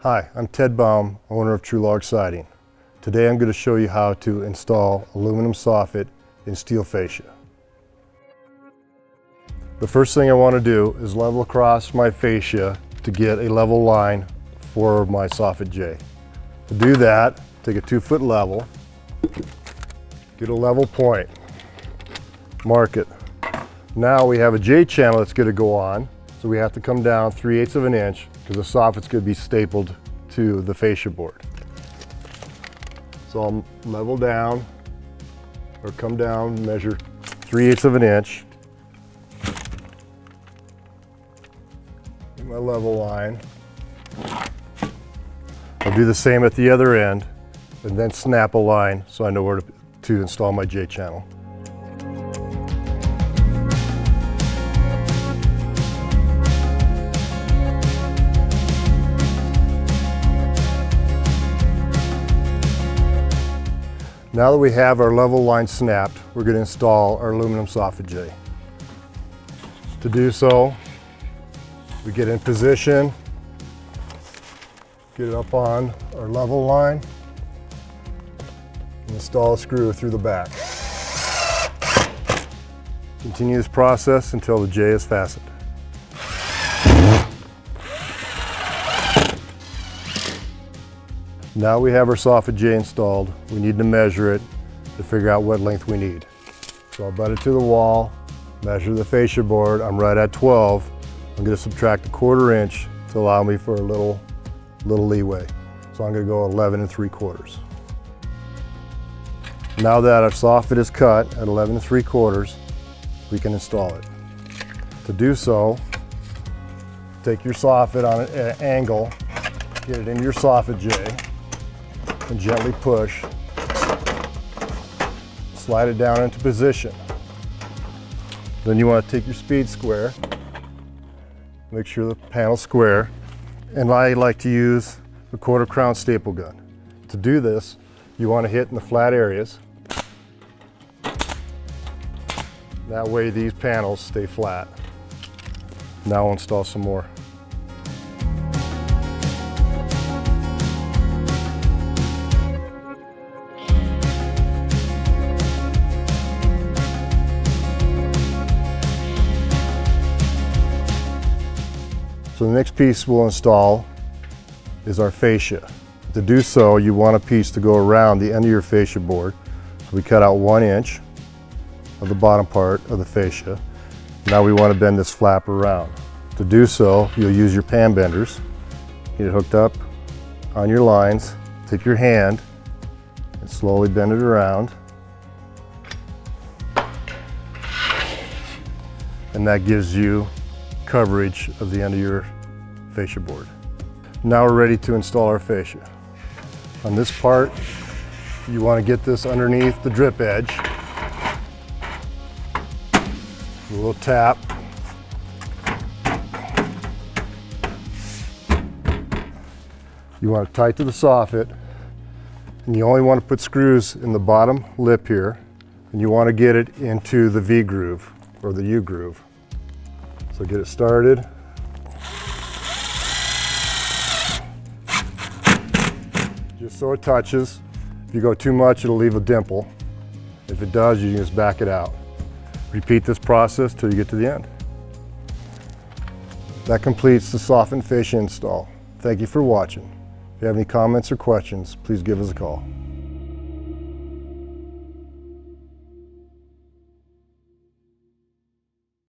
Hi, I'm Ted Baum, owner of True Log Siding. Today I'm going to show you how to install aluminum soffit in steel fascia. The first thing I want to do is level across my fascia to get a level line for my soffit J. To do that, take a 2-foot level, get a level point, mark it. Now we have a J channel that's going to go on, so we have to come down 3/8 of an inch because the soffit's going to be stapled to the fascia board. So I'll level down or come down, measure 3/8 of an inch. Get my level line. I'll do the same at the other end and then snap a line so I know where to install my J channel. Now that we have our level line snapped, we're going to install our aluminum soffit J. To do so, we get in position, get it up on our level line, and install a screw through the back. Continue this process until the J is fastened. Now we have our soffit J installed, we need to measure it to figure out what length we need. So I'll butt it to the wall, measure the fascia board. I'm right at 12. I'm going to subtract a 1/4 inch to allow me for a little leeway. So I'm going to go 11 3/4. Now that our soffit is cut at 11 3/4, we can install it. To do so, take your soffit on an angle, get it into your soffit J, and gently push. Slide it down into position. Then you want to take your speed square, make sure the panel's square, and I like to use a 1/4 crown staple gun. To do this, you want to hit in the flat areas. That way these panels stay flat. Now I'll install some more. So the next piece we'll install is our fascia. To do so, you want a piece to go around the end of your fascia board. So we cut out 1 inch of the bottom part of the fascia. Now we want to bend this flap around. To do so, you'll use your pan benders. Get it hooked up on your lines. Take your hand and slowly bend it around. And that gives you coverage of the end of your fascia board. Now we're ready to install our fascia. On this part, you want to get this underneath the drip edge. A little tap. You want it tight to the soffit, and you only want to put screws in the bottom lip here, and you want to get it into the V groove or the U groove. So get it started. Just so it touches. If you go too much, it'll leave a dimple. If it does, you can just back it out. Repeat this process till you get to the end. That completes the Soffit and Fascia install. Thank you for watching. If you have any comments or questions, please give us a call.